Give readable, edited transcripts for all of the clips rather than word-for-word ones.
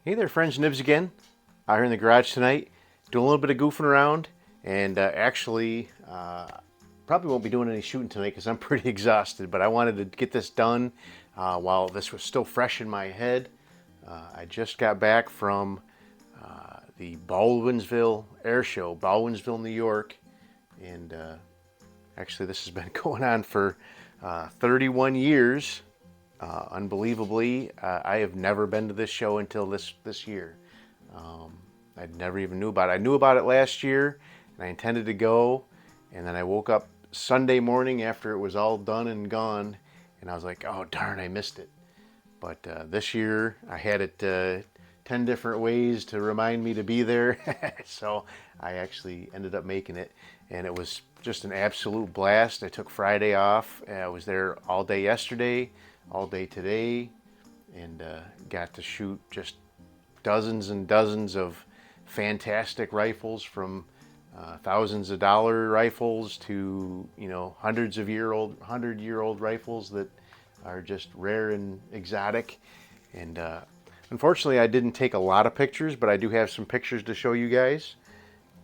Hey there friends, Nibs again. Out here in the garage tonight, doing a little bit of goofing around, and probably won't be doing any shooting tonight because I'm pretty exhausted, but I wanted to get this done while this was still fresh in my head. I just got back from the Baldwinville Air Show, Baldwinville, New York, and actually this has been going on for 31 years. Unbelievably, I have never been to this show until this year. I never even knew about it. I knew about it last year, and I intended to go, and then I woke up Sunday morning after it was all done and gone, and I was like, oh darn, I missed it. But this year, I had it 10 different ways to remind me to be there, so I actually ended up making it, and it was just an absolute blast. I took Friday off. I was there all day yesterday, all day today, and got to shoot just dozens and dozens of fantastic rifles, from thousands of dollar rifles to hundred-year-old rifles that are just rare and exotic. And unfortunately, I didn't take a lot of pictures, but I do have some pictures to show you guys.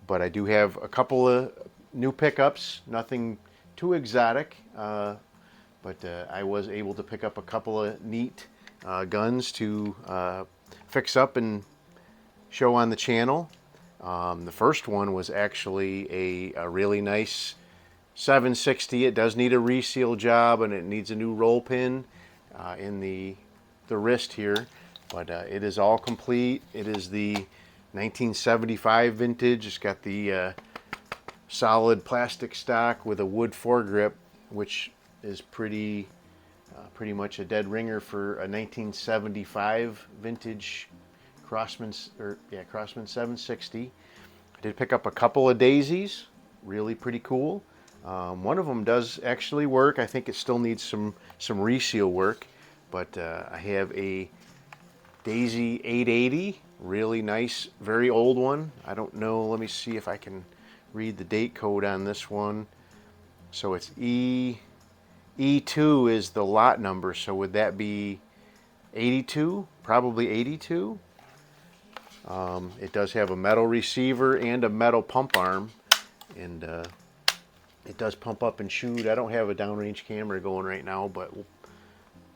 But I do have a couple of new pickups, nothing too exotic. But I was able to pick up a couple of neat guns to fix up and show on the channel. The first one was actually a really nice 760. It does need a reseal job, and it needs a new roll pin in the wrist here, but it is all complete. It is the 1975 vintage. It's got the solid plastic stock with a wood foregrip, which is pretty much a dead ringer for a 1975 vintage Crosman 760. I did pick up a couple of daisies, really pretty cool. One of them does actually work. I think it still needs some reseal work, but I have a Daisy 880, really nice, very old one. I don't know, let me see if I can read the date code on this one. So it's E2 is the lot number, so would that be 82? Probably 82. It does have a metal receiver and a metal pump arm, and it does pump up and shoot. I don't have a downrange camera going right now, but we'll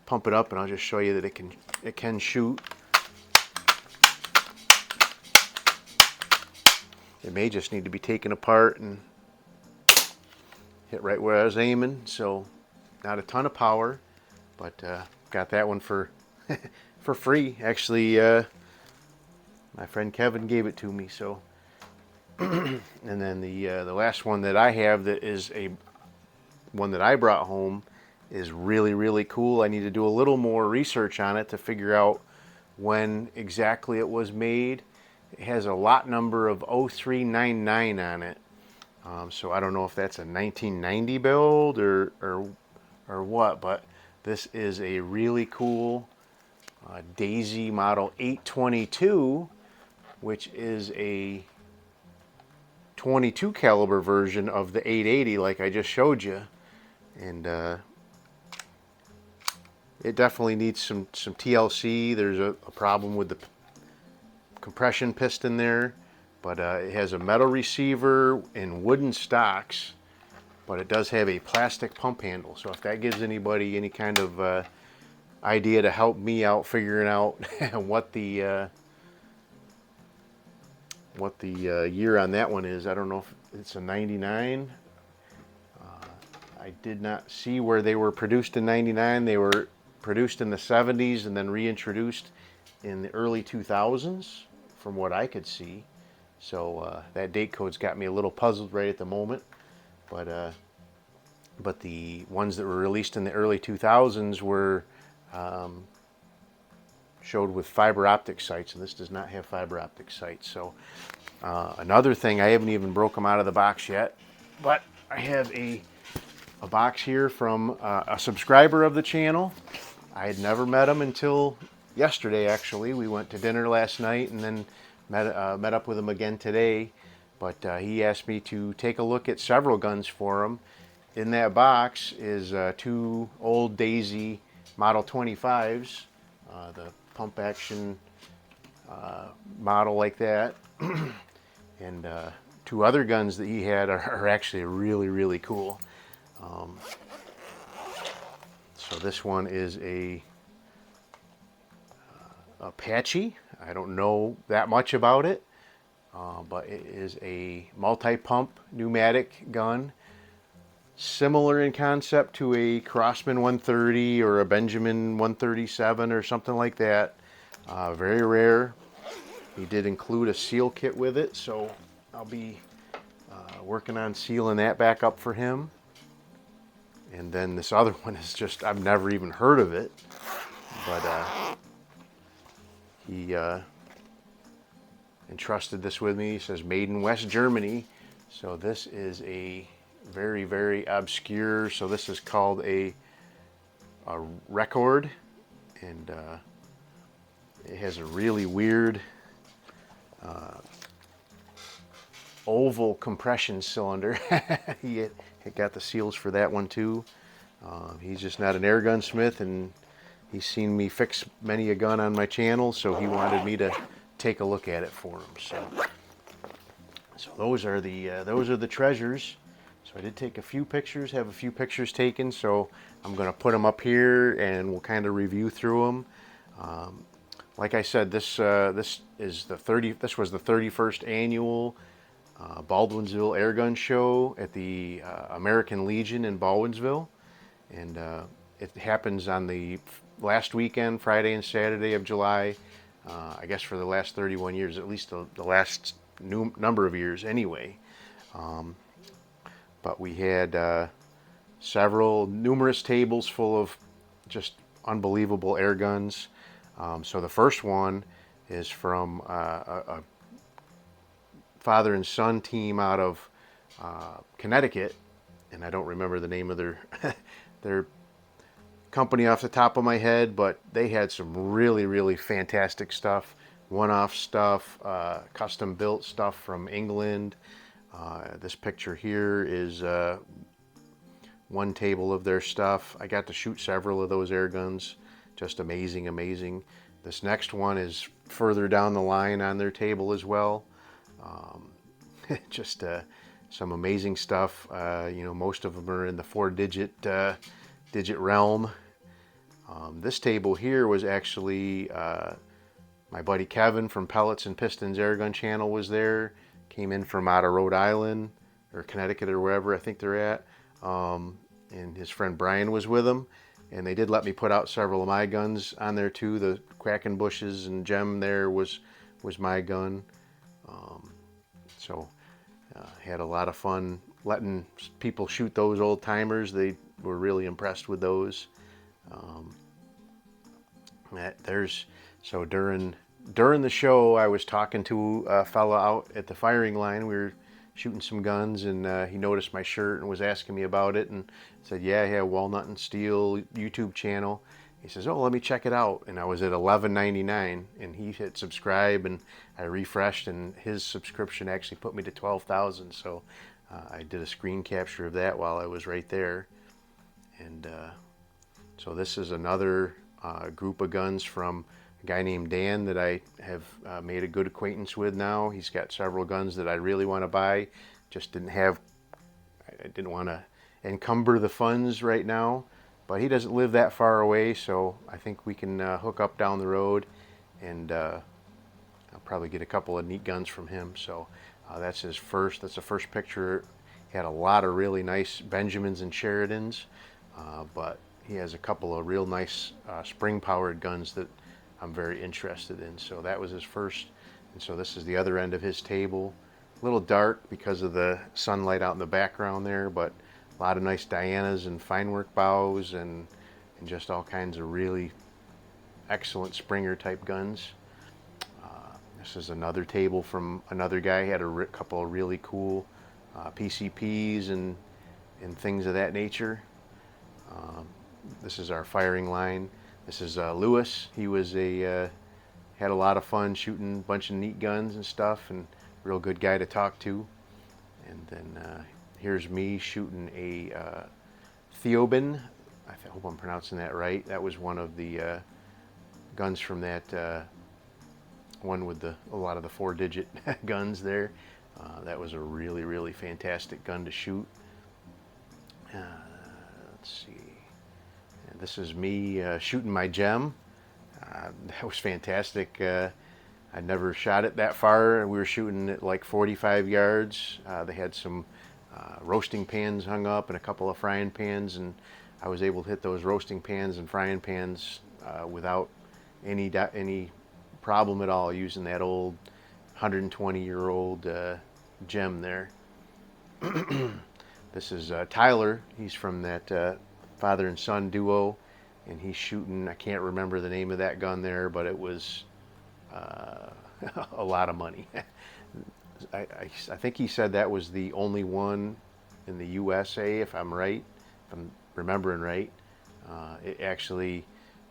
pump it up and I'll just show you that it can shoot. It may just need to be taken apart and hit right where I was aiming. So not a ton of power, but got that one for for free. Actually, my friend Kevin gave it to me. So, and then the last one that I have, that is one that I brought home, is really cool. I need to do a little more research on it to figure out when exactly it was made. It has a lot number of 0399 on it. So I don't know if that's a 1990 build or what, but this is a really cool Daisy model 822, which is a 22 caliber version of the 880 like I just showed you. And it definitely needs some TLC. There's a problem with the compression piston there, but it has a metal receiver and wooden stocks, but it does have a plastic pump handle. So if that gives anybody any kind of idea to help me out figuring out what the year on that one is. I don't know if it's a 99. I did not see where they were produced in 99. They were produced in the 70s and then reintroduced in the early 2000s from what I could see. So that date code's got me a little puzzled right at the moment. But the ones that were released in the early 2000s were showed with fiber optic sights, and this does not have fiber optic sights. So another thing, I haven't even broke them out of the box yet, but I have a box here from a subscriber of the channel. I had never met him until yesterday, actually. We went to dinner last night and then met up with him again today. But he asked me to take a look at several guns for him. In that box is two old Daisy Model 25s, the pump action model like that. And two other guns that he had are actually really, really cool. So this one is a Apache. I don't know that much about it, but it is a multi-pump pneumatic gun, similar in concept to a Crossman 130 or a Benjamin 137 or something like that. Very rare. He did include a seal kit with it, so I'll be working on sealing that back up for him. And then this other one is just, I've never even heard of it, but he entrusted this with me. He says made in West Germany. So this is a very, very obscure, so this is called a record, and it has a really weird oval compression cylinder. He got the seals for that one too. He's just not an air gunsmith, and he's seen me fix many a gun on my channel, so he wanted me to take a look at it for him. So those are the treasures. So I did take a few pictures, have a few pictures taken, so I'm going to put them up here and we'll kind of review through them. Like I said, this was the 31st annual Baldwinville Airgun Show at the American Legion in Baldwinville, and it happens on the last weekend, Friday and Saturday of July. I guess for the last 31 years, at least the last number of years anyway. But we had numerous tables full of just unbelievable air guns. So the first one is from a father and son team out of Connecticut, and I don't remember the name of their company off the top of my head, but they had some really, really fantastic stuff, one-off stuff, custom built stuff from England. This picture here is one table of their stuff. I got to shoot several of those air guns. Just amazing, amazing. This next one is further down the line on their table as well. Just some amazing stuff. Most of them are in the four-digit realm. This table here was actually my buddy Kevin from Pellets and Pistons Airgun channel was there. Came in from out of Rhode Island or Connecticut or wherever I think they're at. And his friend Brian was with him. And they did let me put out several of my guns on there too. The Quackenbushes and Gem there was my gun. So had a lot of fun letting people shoot those old timers. They were really impressed with those. During the show, I was talking to a fella out at the firing line. We were shooting some guns, and he noticed my shirt and was asking me about it, and said, yeah, I have Walnut and Steel YouTube channel. He says, oh, let me check it out. And I was at $11.99, and he hit subscribe, and I refreshed, and his subscription actually put me to 12,000. So I did a screen capture of that while I was right there. And so this is another group of guns from a guy named Dan that I have made a good acquaintance with now. He's got several guns that I really want to buy. Just I didn't want to encumber the funds right now. But he doesn't live that far away, so I think we can hook up down the road, and I'll probably get a couple of neat guns from him. So that's the first picture. He had a lot of really nice Benjamins and Sheridans, but he has a couple of real nice spring-powered guns that I'm very interested in. So that was his first, and so this is the other end of his table. A little dark because of the sunlight out in the background there, but a lot of nice Dianas and fine work bows and just all kinds of really excellent Springer type guns. This is another table from another guy. He had a couple of really cool PCPs and things of that nature. This is our firing line. This is Lewis. He was had a lot of fun shooting a bunch of neat guns and stuff, and real good guy to talk to. And then here's me shooting a Theobin. I hope I'm pronouncing that right. That was one of the guns from that one with a lot of the 4-digit guns there. That was a really fantastic gun to shoot. Let's see. And this is me shooting my gem. That was fantastic. I'd never shot it that far. We were shooting at like 45 yards. They had some roasting pans hung up and a couple of frying pans, and I was able to hit those roasting pans and frying pans without any problem at all, using that old 120-year-old gem there. This is Tyler. He's from that father and son duo, and he's shooting, I can't remember the name of that gun there, but it was a lot of money. I think he said that was the only one in the USA, if I'm right, if I'm remembering right. It actually,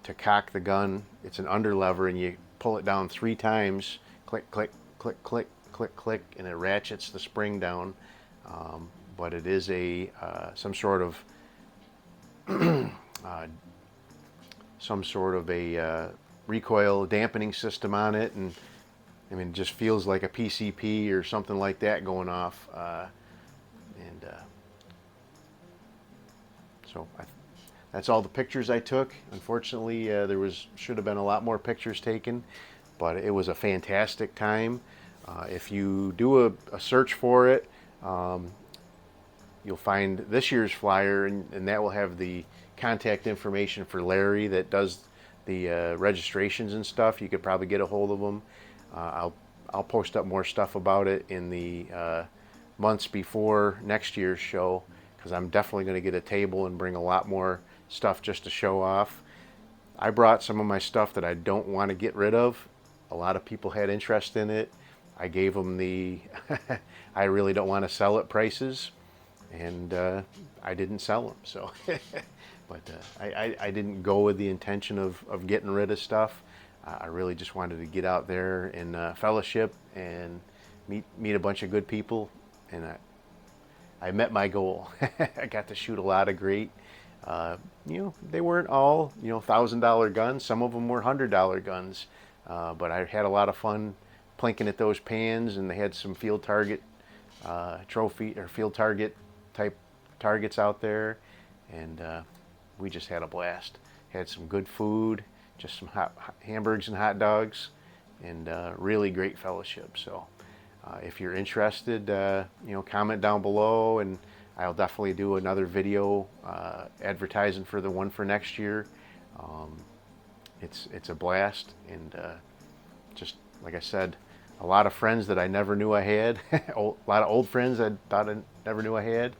to cock the gun, it's an underlever, and you pull it down 3 times, click, click, click, click, click, click, and it ratchets the spring down. But it is a some sort of a recoil dampening system on it, and I mean, it just feels like a PCP or something like that going off. So that's all the pictures I took. Unfortunately, should have been a lot more pictures taken, but it was a fantastic time. If you do a search for it, you'll find this year's flyer, and that will have the contact information for Larry that does the registrations and stuff. You could probably get a hold of him. I'll post up more stuff about it in the months before next year's show, because I'm definitely going to get a table and bring a lot more stuff just to show off. I brought some of my stuff that I don't want to get rid of. A lot of people had interest in it. I gave them the I really don't want to sell it prices, and I didn't sell them. So, but I didn't go with the intention of getting rid of stuff. I really just wanted to get out there and fellowship and meet a bunch of good people, and I met my goal. I got to shoot a lot of great. They weren't all $1,000 guns. Some of them were $100 guns, but I had a lot of fun plinking at those pans, and they had some field target trophy or field target type targets out there, and we just had a blast. Had some good food, just some hot hamburgers and hot dogs, and really great fellowship. So if you're interested, comment down below, and I'll definitely do another video advertising for the one for next year. It's a blast, and just like I said, a lot of friends that I never knew I had, a lot of old friends I thought I never knew I had,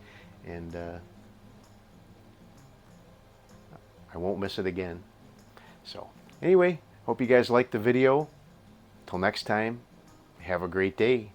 and I won't miss it again. So anyway, hope you guys liked the video. Till next time, have a great day.